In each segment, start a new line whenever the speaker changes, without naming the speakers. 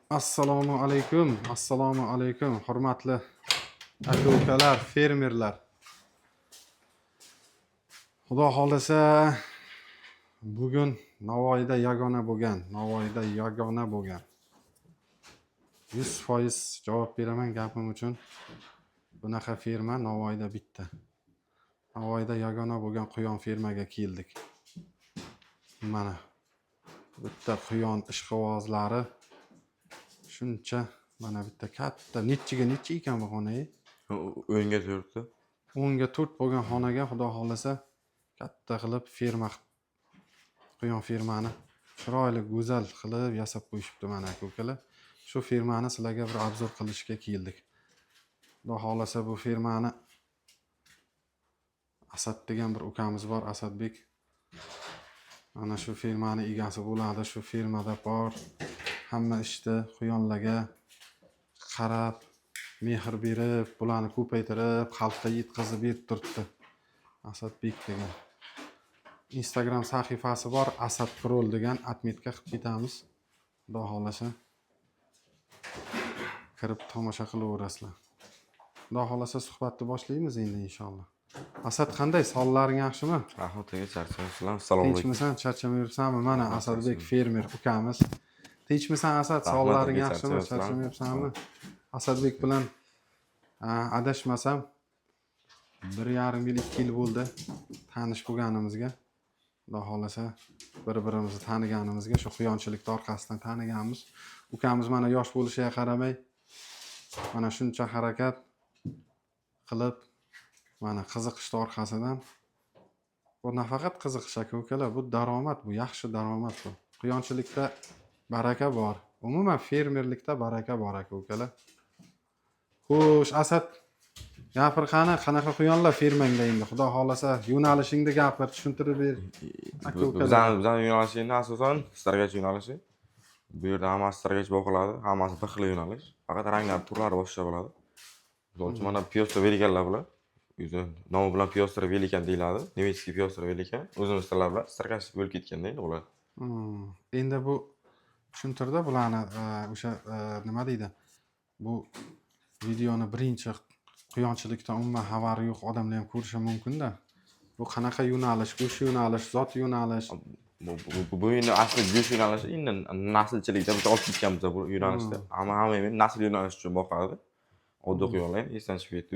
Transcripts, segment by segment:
Assalomu alaykum, hurmatli aka-ukalar, fermerlar. Xudo xolasa, bugun Navoiyda yagona bo'lgan. 100% javob beraman gapim uchun. Bunaqa ferma Navoiyda bitta. Navoiyda yagona bo'lgan quyon fermaga keldik. Mana bitta quyon ishqibozlari shuncha, mana bitta katta, necha ekan bu xona?
O'yinga 4
10ga 4 bo'lgan xonaga xudo xolasa katta qilib ferma, quyon fermani chiroyli, go'zal qilib yasab qo'yishibdi mana aka-ukalar. Shu fermani sizlarga bir obzor qilishga keldik. Xudo xolasa bu fermani Asad degan bir ukamiz bor, Asadbek. Mana shu fermani egasi bo'ladi. Shu fermada bor hamma ishni quyonlarga qarab, mehr berib, bularni ko'paytirib, xalqqa yetkazib berib turibdi. Asadbek degan. Instagram sahifasi bor, Asad Prol degan, atmetka qilib ketamiz. Xudo xolasa kirib tomosha qilaverasizlar. Xudo xolasa suhbatni boshlaymiz endi inshaalloh. Asad, qanday? Sonlaring yaxshimi?
Rahmatiga charchamayapsizlar. Assalomu alaykum.
Tinchmisan? Charchamayapsanmi? Mana Asadbek fermer ukamiz. Tinchmisan Asad? Sonlaring yaxshimi? Charchamayapsanmi? Asadbek bilan adashmasam 1,5 yil, 2 yil bo'ldi tanish bo'lganimizga. Xudo xolasa bir-birimizni taniganimizga, shu quyonchilik orqasidan taniganmiz. Ukamiz mana yosh bo'lishiga qaramay mana shuncha harakat qilib, mana qiziqish orqasidan, bu nafaqat qiziqish aka-ukalar, bu daromad, bu yaxshi daromad bu. Quyonchilikda baraka bor. Umuman fermerlikda baraka bor aka-ukalar. Xo'sh, Asad, gapir qani, qanaqa quyonlar fermangda endi? Xudo xolasa yo'nalishingni gapir, tushuntirib ber.
Bizning yo'nalishimiz asosan stargach yo'nalishi. Bu yerda hammasi stargach boqiladi, hammasi bir xil yo'nalish. Faqat ranglar, turlari boshqa bo'ladi. Misol uchun mana Piotr Velikanlar bular. O'zi nomi bilan Piotr Velikan deyiladi. Nemetskiy Piotr Velikan. O'zimiz tillar bilan stargach bo'lib ketganda endi ular.
Endi bu tushuntirdi bularni o'sha nima deydi? Bu videoni birinchi quyonchilikdan umuman xabari yo'q odamlar ham ko'rishi mumkin-da. Bu qanaqa yo'nalish, go'sht yo'nalish, zot yo'nalish.
Bu endi asli go'sht yo'nalishi endi naslchilikda biz olib ketganmiz bu yo'nalishda. Hamma endi nasl yo'nalishi uchun boqadi. Oddiy quyonlar esdan chiqib ketdi.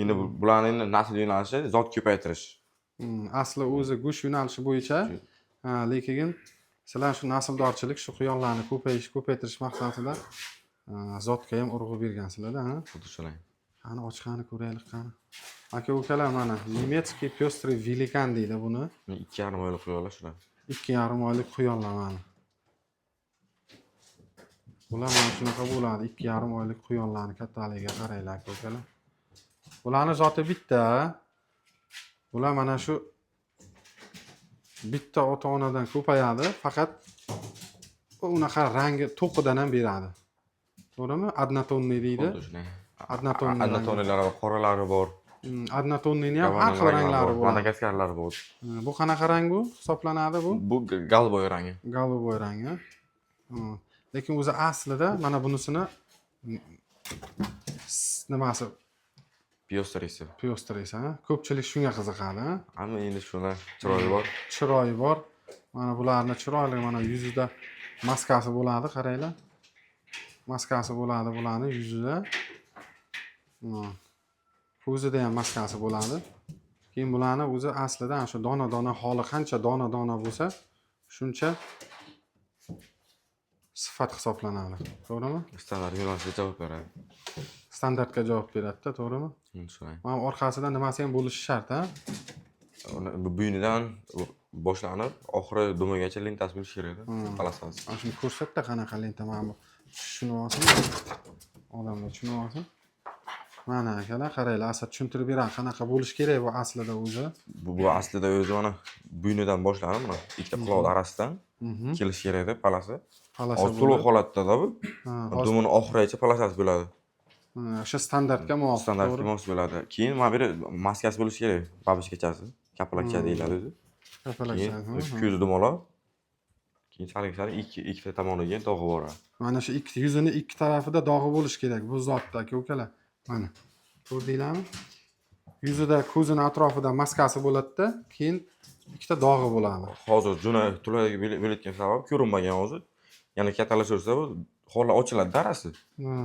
Endi bularning nasl yo'nalishi zot ko'paytirish.
Asli o'zi go'sht yo'nalishi bo'yicha, lekin sizlar shu nasldorchilik, shu quyonlarni ko'paytirish maqsadida zotga ham urg'u bergansizlar-da, ha?
Xuddi shunday.
Qani ochqani ko'raylik qani. Aka-ukalar, mana Nemetskiy Piotr Velikan deydi buni.
2,5 oylik quyonlar shular.
2,5 oylik quyonlar mana. Bular mana shunaqa bo'ladi, 2,5 oylik quyonlarni kattaligiga qaranglar aka-ukalar. Bularning zoti bitta. Bular mana shu bitta ota-onadan ko'payadi, faqat unaqa rangi to'qidan ham beradi. To'g'rimi? Adnatonni deydi. Adnatonnilari
bor, qoralari bor.
Adnatonnini ham har xil ranglari bor.
Madagaskarlari bor.
Bu qanaqa rang bu? Hisoblanadi bu?
Bu galboy rangi.
Galboy rangi. Lekin o'zi aslida mana bunisini nimasi? Piotr esa, ko'pchilik shunga qiziqadi, ha?
Hamma endi shuna chiroyi bor.
Chiroyi bor. Mana bularning chiroyli, mana yuzida maskasi bo'ladi, qaranglar. Maskasi bo'ladi bularning yuzida. Ko'zida ham maskasi bo'ladi. Keyin bularning o'zi aslida shu dona-dona holi qancha dona-dona bo'lsa, shuncha sifat hisoblanadi. To'g'rimi?
Standart yo'nalishga javob beradi.
Standartga javob beradi-da, to'g'rimi?
Shunday.
Mana orqasida nimasi ham bo'lishi shart, ha?
Bo'ynidan boshlanib, oxiri dumigacha lentasi bo'lishi kerak edi. Palasasi.
Mana shuni ko'rsatda qanaqa lenta, mana bu tushunib olsin. Odamlar tushunib olsin. Mana akalar, qaranglar, Asad tushuntirib beradi, qanaqa bo'lishi kerak bu aslida o'zi.
Bu aslida o'zi mana bo'ynidan boshlanib, mana ikkita quloq arasidan kelish kerak edi palasi. Hozir to'liq holatda bu. Dumini oxirigacha palasasi bo'ladi.
O'sha standartga muvofiq.
Standartga muvofiq bo'ladi. Keyin mana bu maskasi bo'lishi kerak, babichkachasi. Kapalakcha deyiladi o'zi.
Kapalakcha.
Ko'zi dumaloq. keyinchalik ikkita tomoniga dog'i bor.
Mana shu yuzini ikki tarafida dog'i bo'lishi kerak bu zotda aka-ukalar. Mana. Ko'rdinglarmi? Yuzida ko'zini atrofida maskasi bo'ladi-da, keyin ikkita dog'i bo'ladi.
Hozir juna tulayga belayotgan sabab ko'rinmagan o'zi. Yana kattalashaversa bu hollar ochiladi darasi.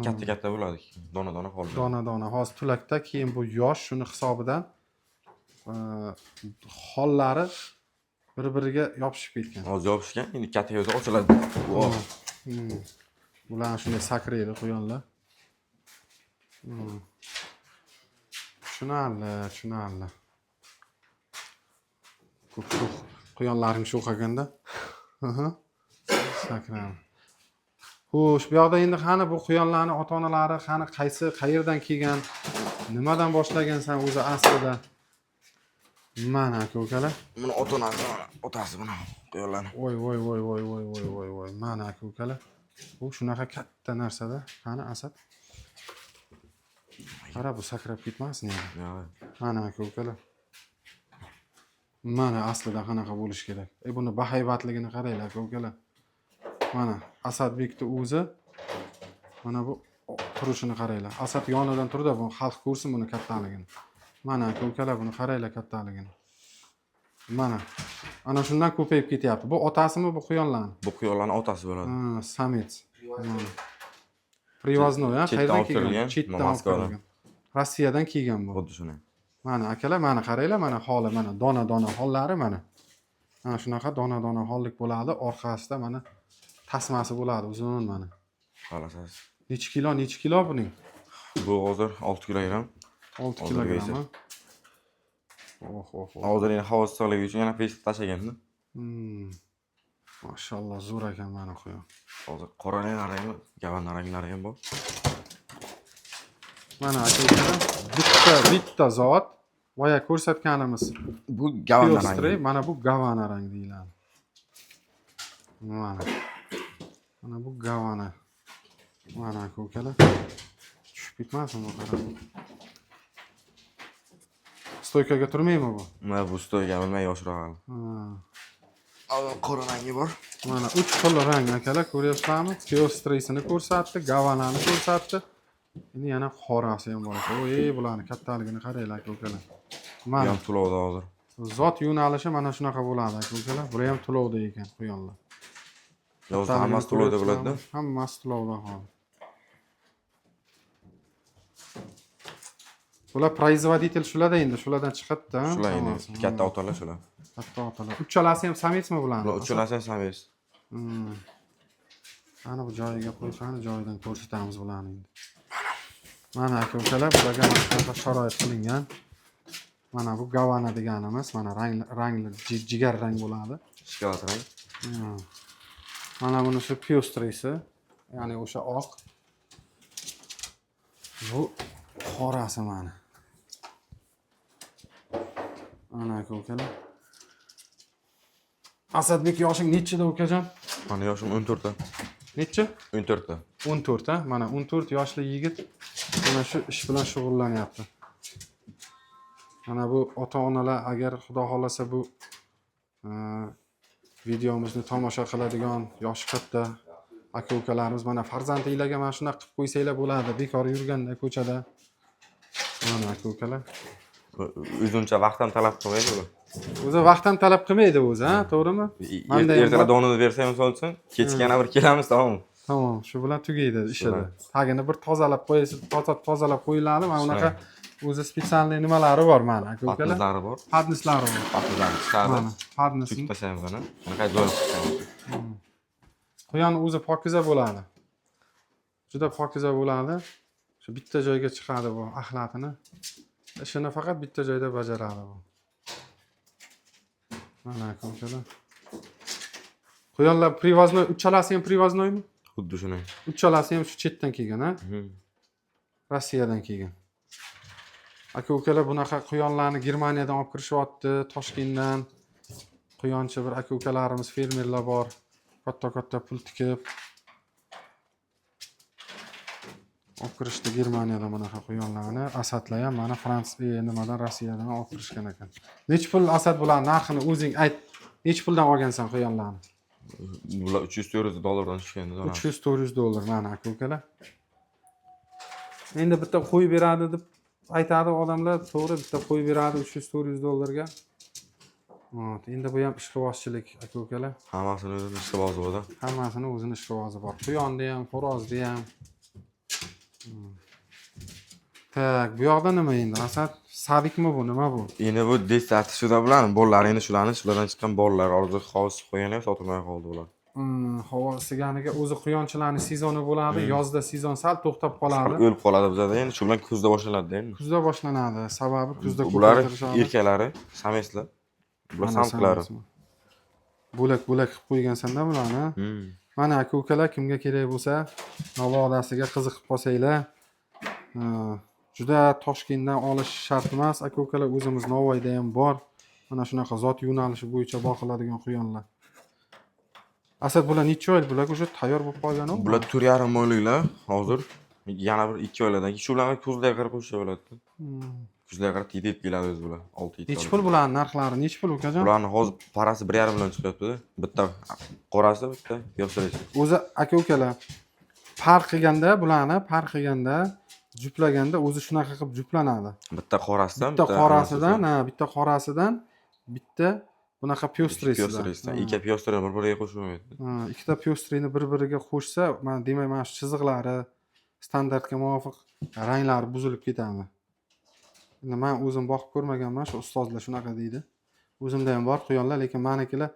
Katta bo'ladi. Dona-dona hollar.
Dona-dona. Hozir tulakda keyin bu yosh shuni hisobidan hollari bir-biriga yopishib ketgan.
Hozir yopishgan, endi katta yo'lda ochiladi.
Bular shunday sakraydi quyonlar. Tushunarli. Ko'p quyonlaring shu qolganda. Sakraydi. Xo'sh, bu yoqda endi qani bu quyonlarning ota-onalari qani qayerdan kelgan, nimadan boshlagansan o'zi aslida? Mana aka-ukalar.
Buni otasi buni quyonlarni.
Voy. Mana aka-ukalar. Bu shunaqa katta narsada. Qani Asad? Qara bu sakrab ketmasin endi. Mana aka-ukalar. Mana aslida qanaqa bo'lish kerak. Buni bahaybatligini qaranglar aka-ukalar. Mana Asadbekning o'zi mana bu turishini qaranglar. Asad yonidan turdi, bu xalq ko'rsin buni kattaligini. Mana aka-ukalar buni qaranglar kattaligini. Mana. Ana shundan ko'payib ketyapti. Bu otasimi bu quyonlarning?
Bu quyonlarning otasi bo'ladi.
Samets. Привозной, qayerdan kelgan?
Chetdan Moskvadan.
Rossiyadan kelgan bu.
Xuddi shunday.
Mana akalar, mana qaranglar, mana holi, mana dona-dona hollari mana. Mana shunaqa dona-dona hollik bo'ladi, orqasida mana tasmasi bo'ladi, uzun mana.
Xolasiz.
Necha kilo buning?
Bu hozir 6 kilogram.
6 kilogram.
Hozir yana havo issiqligi uchun yana pes tashlaganda.
Mashallah, zo'r ekan mana quyon.
Hozir qora rangi, gavan ranglari ham bor.
Mana aka, bitta zot boya ko'rsatganimiz.
Bu gavan rangi.
Mana bu gavana rang deyiladi. Mana bu gavana. Mana aka-ukalar. Tushib ketmasin bu qarab. Stoykaga turmaymi bu?
Mana bu stoyka bilmay yoshroq hali. Qora rangi bor.
Mana 3 xil rang akalar, ko'ryapsizlarmi? Piostrasini ko'rsatdi, gavanani ko'rsatdi. Endi yana qorasi ham bor ekan. Bularning kattaligini qaranglar aka-ukalar. Mana
ham tulovda hozir.
Zot yo'nalishi mana shunaqa bo'ladi aka-ukalar. Bular ham tulovda ekan quyonlar.
Yozda hammasi tulovda bo'ladi-da.
Hammasi tulovda hozir. Bular производитель shularda endi, shulardan chiqadi-da.
Shular endi katta otalar shular.
Katta otalar. Uchalasi ham sametsmi bularning?
Uchalasi ham samets.
Ana bu joyiga qo'yib, joyidan ko'rsatamiz bularni endi. Mana aka-ukalar, bularga mana sharoit qilingan. Mana bu gavana deganimiz, mana rangli jigar rang bo'ladi.
Shokolad rang.
Mana bunisi piostrasi, ya'ni o'sha oq. Bu qorasi mana. Ana aka-ukalar. Asadbek yoshing nechida ukajon?
Mana yoshim 14 ta.
Necha?
14 ta.
14 ta. Mana 14 yoshli yigit mana shu ish bilan shug'ullanyapti. Mana bu ota-onalar agar xudo xolasa bu videomizni tomosha qiladigan yoshi katta aka-ukalarimiz mana farzandinglarga mana shuna qilib qo'ysanglar bo'ladi, bekor yurganda ko'chada. Mana aka-ukalar.
O'zuncha vaqt ham talab qilmaydi bu.
O'zi vaqt ham talab qilmaydi o'zi, to'g'rimi?
Ertalab donini bersa ham misol uchun, kechga yana bir kelamiz, tamom.
Tamom, shu bilan tugaydi ishida. Tagini bir tozalab qo'yasiz, tozalab qo'yiladi. Mana bunaqa o'zi spesialniy nimalari bor mana aka-ukalar.
Patnislari bor.
Patnislari bor.
Patnislarni chiqarib,
mana patnisni
tutib tashlaymiz buni. Bunaqa joy qilamiz.
Quyon o'zi pokiza bo'ladi. Juda pokiza bo'ladi. Shu bitta joyga chiqadi bu axlatini. Ishini faqat bitta joyda bajaradi bu. Mana aka-ukalar. Quyonlar привозной, uchalasi ham привозnoymi?
Xuddi shunday.
Uchalasi ham shu chetdan kelgan, ha? Rossiyadan kelgan. Aka-ukalar bunaqa quyonlarni Germaniyadan olib kirishyapti, Toshkentdan. Quyonchi bir aka-ukalarimiz, fermerlar bor. Katta pul tikib olib kirishdi Germaniyadan bunaqa quyonlarni. Asadlar ham mana Fransiya nimadan Rossiyadan olib kirishgan ekan. Nech pul Asad bular narxini o'zing ayt. Nech puldan olgansan quyonlarni?
Bular 300-400 dollardan tushganda zo'r.
300-400 dollar mana aka-ukalar. Endi bitta qo'y beradi deb aytadi odamlar, to'g'ri, bitta qo'y beradi 300-400 dollarga. Hop, endi bu ham ishqibozchilik aka-ukalar.
Hammasini o'zini ishqibozi bo'ladi.
Hammasini o'zini ishqibozi bor. Quyonni ham, xo'rozni ham. Tak, bu yoqda nima endi? Asad, sadikmi bu, nima bu?
Endi bu desati shuda bilan bolarini shulardan chiqqan bolalar orzu hovuz qo'ygan ham sotilmay qoldi ular.
Hovuz siganiga o'zi quyonchilarning sezoni bo'ladi, yozda sezon sal to'xtab qoladi.
O'lib qoladi bizada endi shu bilan kuzda boshlanadi endi.
Kuzda boshlanadi. Sababi kuzda
Ular
ko'paytirishadi.
erkalari, sameslar. Bular samklari.
Bo'lak qilib qo'ygansan-da bularni. Mana aka-ukalar kimga kerak bo'lsa, navodasiga qiziqib qolsanglar, juda Toshkentdan olish shart emas. Aka-ukalar o'zimiz Navoiyda ham bor. Mana shunaqa zot yo'nalishi bo'yicha boqiladigan quyonlar. Asad bular necha oylik? Bular уже tayyor bo'lib qolgan-ku.
Bular 4,5 oyliklar hozir. Yana bir 2 oylardan keyin shu bilan kuzlarga qarab qo'yishsa bo'ladi. Kuzlarga qarab yetib keladi o'zi bular. 6-7.
Necha pul bularning narxlari? Necha pul ukajon?
Bularning hozir parasi 1,5 million chiqyapti. Bitta qorasi, bitta yo'qsirasi.
O'zi aka-ukalar farq qilganda, juplaganda o'zi shunaqa qilib juplanadi.
Bitta qorasidan,
bitta qorasidan bitta bunaqa pyostresidan.
Ikki pyostrini bir-biriga qo'shilmaydi.
Ikkita pyostreni bir-biriga qo'shsa, demak, mana shu chiziqlari standartga muvofiq ranglari buzilib ketadi. Endi men o'zim boqib ko'rmaganman, shu ustozlar shunaqa deydi. O'zimda ham bor quyonlar, lekin menikilar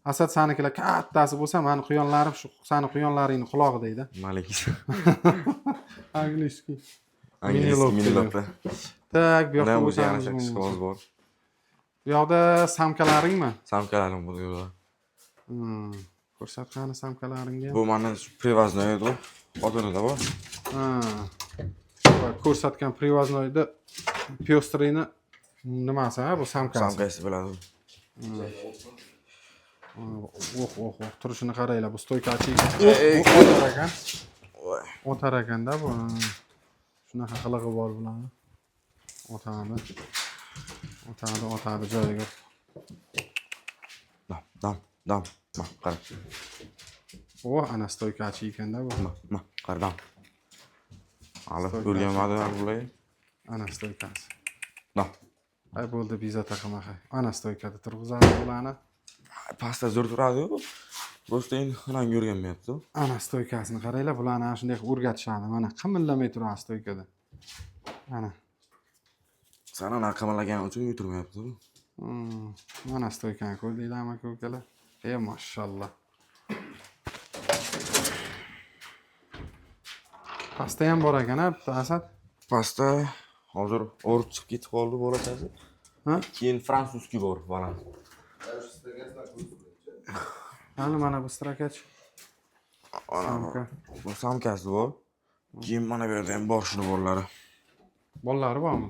Asad sanikilar kattasi bo'lsa, meni quyonlarim shu sani quyonlaringning qulog'i deydi.
Malik.
Angliski.
Miniloplar.
Tak, bu yoqda
o'zi yana ishqiboz bor.
Bu yoqda samkalaringmi?
Samkalarim bo'lar.
Ko'rsatqani samkalaringga.
Bu meni privoznoy edi. Xotinida bor.
Ko'rsatgan privoznoyda pyostrini nimasi, bu samkasi.
Samkasi bo'ladi.
Turishini qaranglar, bu stoykachi. O'tar ekanda bu. Shunaqa qilig'i bor bularni. O'tadi joyiga.
Dam. Qarab.
Ana stoykachi ekanda bu.
Qarab. Alib ko'rganmadim bular.
Ana stoykasi.
Dam.
Ay bo'ldi, bezata qilmaqa. Ana stoykada turg'izadi bularni.
Pasta zo'r turadi-ku. Просто endi xonang o'rganmayapti.
Ana stoykasini qaranglar, bularni ana shunday o'rgatishadi. Mana qimillamay turadi stoykada. Ana.
Sana qimillagan uchun o'tirmayapti.
Mana stoykani ko'rdinglarmi aka-ukalar? Mashallah. Pasta ham bor ekan-a, Asad?
Pasta hozir o'rib chiqib ketib qoldi bo'lachasi. Keyin fransuzski bor baland.
Mana bu strakach.
Bu samkasi bor. Keyin mana bu yerda ham bor shuni bolalari.
Bolalari bormi?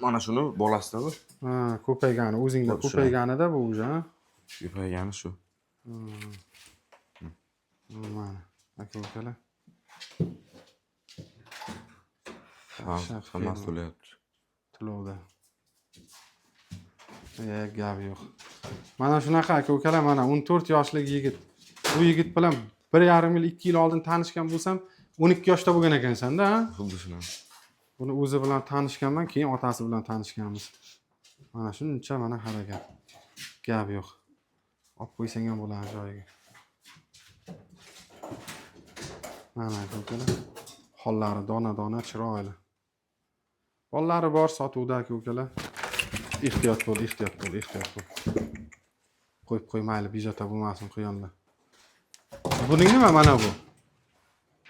Mana shuni bolasida bu.
Ko'paygani, o'zingda ko'payganida bu o'zi, ha?
Ko'paygani shu.
Mana, aka-ukalar.
Hammasi to'layapti.
To'lovda. Gap yo'q. Mana shunaqa aka-ukalar, mana 14 yoshli yigit. Bu yigit bilan 1,5 yil, 2 yil oldin tanishgan bo'lsam, 12 yoshda bo'lgan ekansan-da, ha?
Xuddi shuni.
Buni o'zi bilan tanishganman, keyin otasi bilan tanishganmiz. Mana shuncha mana harakat. Gap yo'q. Olib qo'ysang ham bo'ladi joyiga. Mana aka-ukalar. Hollari dona-dona, chiroyli. Bolalari bor sotuvda aka-ukalar. Ehtiyot bo'l. Qo'yib mayli, bijota bo'lmasin quyonlar. Buning nima mana bu?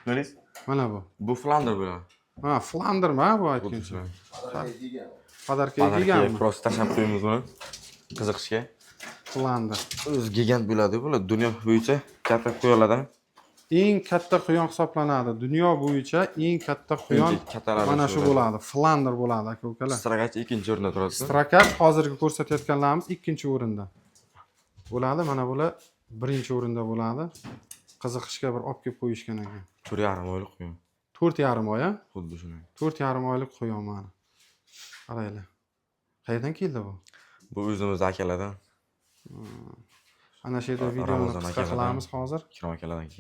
Nimalis?
Mana bu.
Bu Flander bo'ladi.
Flandermi bu aytgancha? Podarka deganmi?
Просто tashab qo'yamiz buni. Qiziqishga.
Flander.
O'zi gigant bo'ladi bular. Dunyo bo'yicha katta quyonlardan.
Eng katta quyon hisoblanadi. Dunyo bo'yicha eng katta quyon mana shu bo'ladi. Flander bo'ladi aka-ukalar.
Strakach 2-o'rinda turadi.
Strakach hozirgi ko'rsatayotganlarimiz 2-o'rinda. Bo'ladi, mana bular 1-o'rinda bo'ladi. Qiziqishga bir olib kelib qo'yishgan ekan.
4,5 oylik quyon.
4,5 oy, ha?
Xuddi shunday.
4,5 oylik quyon mana. Qaranglar. Qayerdan keldi bu?
Bu o'zimiz akalardan.
ana shu yerda videoni
Ramazon
qisqa
akalardan-
qilamiz hozir.
Ikrom akalardan